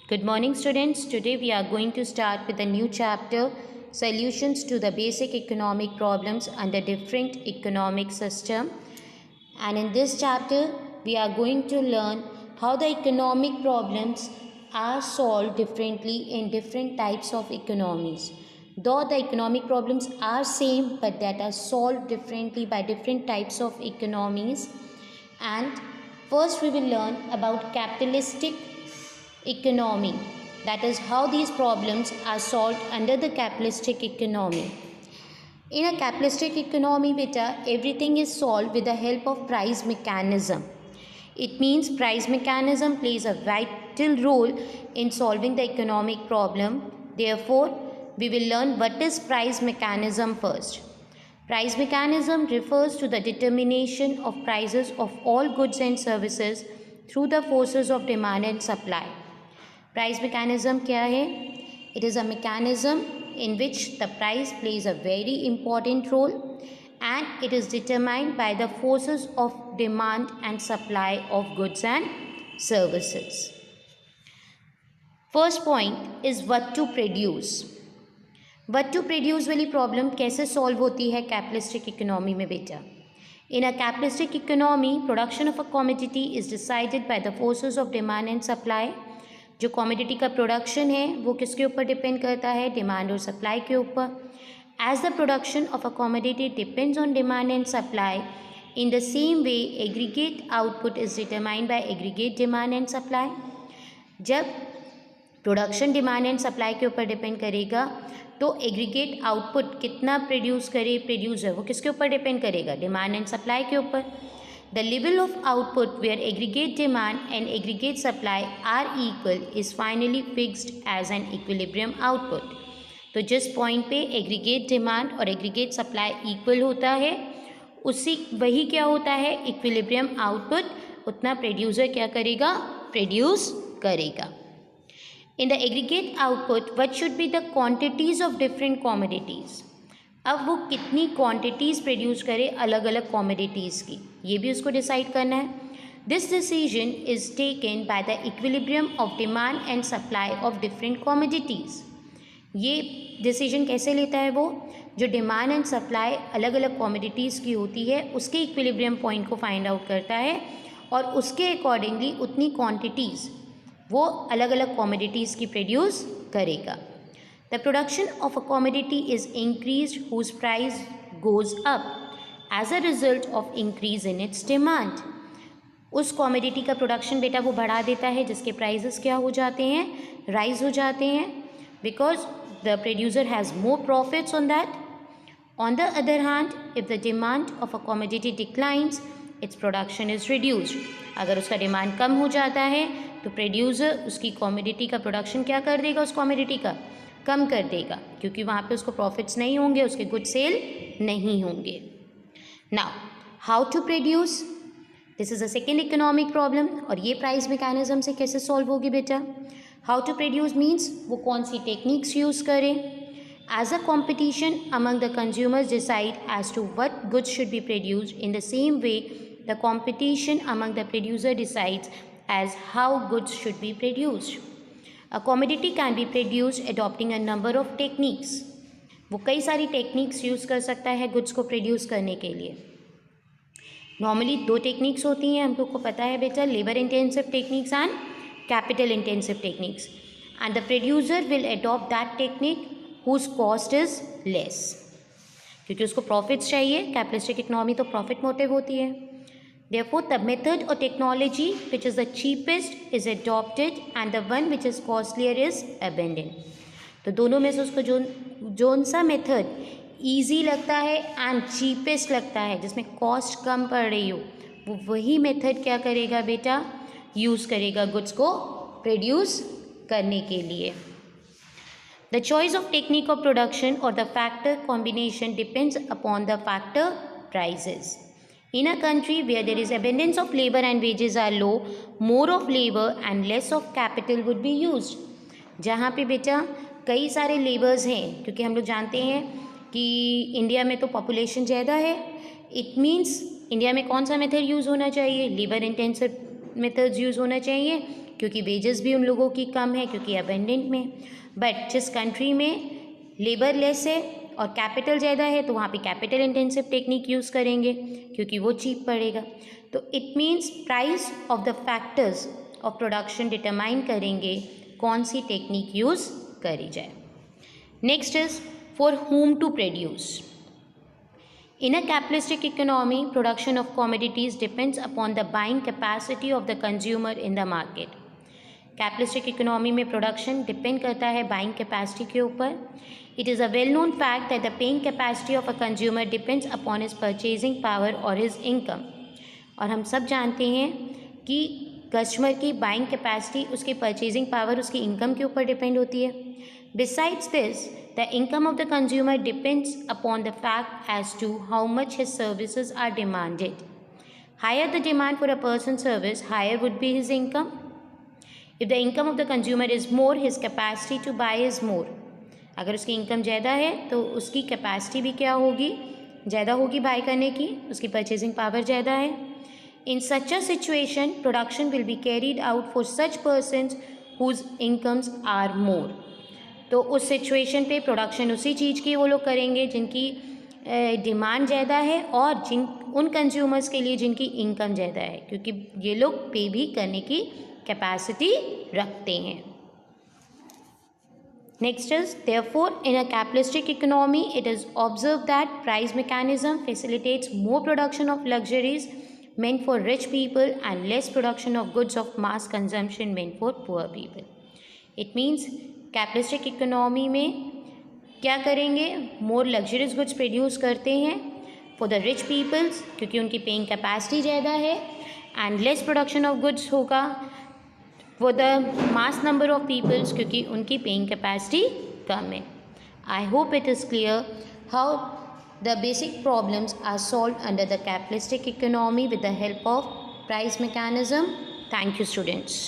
Good morning, students. Today we are going to start with a new chapter, Solutions to the Basic Economic Problems under Different Economic System. And in this chapter, we are going to learn how the economic problems are solved differently in different types of economies. Though the economic problems are same, but that are solved differently by different types of economies. And first we will learn about capitalistic economy, that is how these problems are solved under the capitalistic economy. In a capitalistic economy, beta, everything is solved with the help of price mechanism. It means price mechanism plays a vital role in solving the economic problem. Therefore, we will learn what is price mechanism first. Price mechanism refers to the determination of prices of all goods and services through the forces of demand and supply. Price mechanism क्या है? It is a mechanism in which the price plays a very important role and it is determined by the forces of demand and supply of goods and services. First point is what to produce. What to produce वाली problem कैसे solve होती है capitalistic economy में बेटा? In a capitalistic economy, production of a commodity is decided by the forces of demand and supply. जो commodity का production है वो किसके ऊपर डिपेंड करता है? डिमांड और सप्लाई के ऊपर. As the production of a commodity depends on demand and supply, in the same way aggregate output is determined by aggregate demand and supply. जब प्रोडक्शन डिमांड एंड सप्लाई के ऊपर depend करेगा तो aggregate output कितना produce करे producer, वो किसके ऊपर डिपेंड करेगा? डिमांड एंड सप्लाई के ऊपर. The level of output where aggregate demand and aggregate supply are equal is finally fixed as an equilibrium output. तो जिस पॉइंट पे एग्रीगेट डिमांड और एग्रीगेट सप्लाई इक्वल होता है वही क्या होता है? Equilibrium output. उतना प्रोड्यूसर क्या करेगा? प्रोड्यूस करेगा. In the aggregate output what should be the quantities of different commodities. अब वो कितनी क्वांटिटीज़ प्रोड्यूस करे अलग अलग कॉमोडिटीज़ की, ये भी उसको डिसाइड करना है. This decision is taken by the equilibrium of demand and supply of different commodities. ये डिसीजन कैसे लेता है? वो जो डिमांड एंड सप्लाई अलग अलग कॉमोडिटीज़ की होती है उसके इक्विलिब्रियम पॉइंट को फाइंड आउट करता है और उसके अकॉर्डिंगली उतनी क्वान्टिटीज़ वो अलग अलग कॉमोडिटीज़ की प्रोड्यूस करेगा. The production of a commodity is increased whose price goes up as a result of increase in its demand. उस कॉमोडिटी का प्रोडक्शन बेटा वो बढ़ा देता है जिसके प्राइसेस क्या हो जाते हैं? राइज हो जाते हैं, because the producer has more profits on that. On the other hand, if the demand of a commodity declines its production is reduced. अगर उसका डिमांड कम हो जाता है तो प्रोड्यूसर उसकी कॉमोडिटी का प्रोडक्शन क्या कर देगा? उस कॉमोडिटी का कम कर देगा, क्योंकि वहाँ पे उसको प्रॉफिट्स नहीं होंगे, उसके गुड सेल नहीं होंगे. Now how to produce, this is a second economic problem. और ये प्राइस मैकेनिज्म से कैसे सॉल्व होगी बेटा? हाउ टू प्रोड्यूस मीन्स वो कौन सी टेक्निक्स यूज़ करें. As a competition among the consumers decide as to what goods should be produced, in the same way the competition among the producer decides as how goods should be produced. A commodity can be produced adopting a number of techniques. वो कई सारी techniques use कर सकता है goods को produce करने के लिए. नॉर्मली दो टेक्निक्स होती हैं, हम लोग को पता है बेटा, labour intensive techniques and capital intensive techniques. And the producer will adopt that technique whose cost is less, क्योंकि उसको प्रॉफिट्स चाहिए. कैपिटलिस्टिक इकोनॉमी तो प्रॉफिट मोटिव होती है. Therefore, the method or technology which is the cheapest is adopted and the one which is costlier is abandoned. तो दोनों में से उसको जोन सा मेथड ईजी लगता है एंड चीपेस्ट लगता है, जिसमें कॉस्ट कम पड़ रही हो, वो वही मेथड क्या करेगा बेटा? यूज़ करेगा गुड्स को प्रोड्यूस करने के लिए. The choice of technique of production or the factor combination depends upon the factor prices. In a country where there is abundance of labor and wages are low, more of labor and less of capital would be used. जहाँ पे बेटा कई सारे labours हैं, क्योंकि हम लोग जानते हैं कि इंडिया में तो पॉपुलेशन ज़्यादा है. इट मीन्स इंडिया में कौन सा मेथड यूज़ होना चाहिए? लेबर इंटेंसिव मेथड्स यूज़ होना चाहिए, क्योंकि वेजेस भी उन लोगों की कम है क्योंकि अबेंडेंट में। बट जिस कंट्री में लेबर लेस है और कैपिटल ज़्यादा है तो वहाँ पे कैपिटल इंटेंसिव टेक्निक यूज़ करेंगे क्योंकि वो चीप पड़ेगा। तो it means price of the factors of production determine करेंगे कौन सी टेक्निक यूज़ करी जाए। Next is for whom to produce. In a capitalistic economy, production of commodities depends upon the buying capacity of the consumer in the market. Capitalistic economy में production depend करता है buying capacity के ऊपर। It is a well known fact that the paying capacity of a consumer depends upon his purchasing power और his income. और हम सब जानते हैं कि कस्टमर की बाइंग कैपेसिटी उसकी परचेजिंग पावर उसकी इनकम के ऊपर डिपेंड होती है। Besides this the income of the consumer depends upon the fact as to how much his services are demanded. Higher the demand for a person service, higher would be his income. If the income of the consumer is more, his capacity to buy is more. अगर उसकी income ज़्यादा है तो उसकी capacity भी क्या होगी, ज़्यादा होगी बाय करने की, उसकी परचेजिंग पावर ज़्यादा है. In such a situation, production will be carried out for such persons whose incomes are more. तो उस सिचुएशन पे प्रोडक्शन उसी चीज़ की वो लोग करेंगे जिनकी डिमांड ज़्यादा है और उन कंज्यूमर्स के लिए जिनकी इनकम ज़्यादा है, क्योंकि ये लोग पे भी करने की कैपेसिटी रखते हैं. Next is therefore in a capitalistic economy it is observe that price mechanism facilitates more production of luxuries meant for rich people and less production of goods of mass consumption meant for poor people. It means capitalistic economy में क्या करेंगे, मोर luxurious goods produce करते हैं for the rich peoples क्योंकि उनकी paying capacity ज़्यादा है, and less production of goods होगा for the mass number of peoples क्योंकि उनकी पेइंग कैपेसिटी कम है. I hope it is clear how the basic problems are solved under the capitalistic economy with the help of price mechanism. Thank you, students.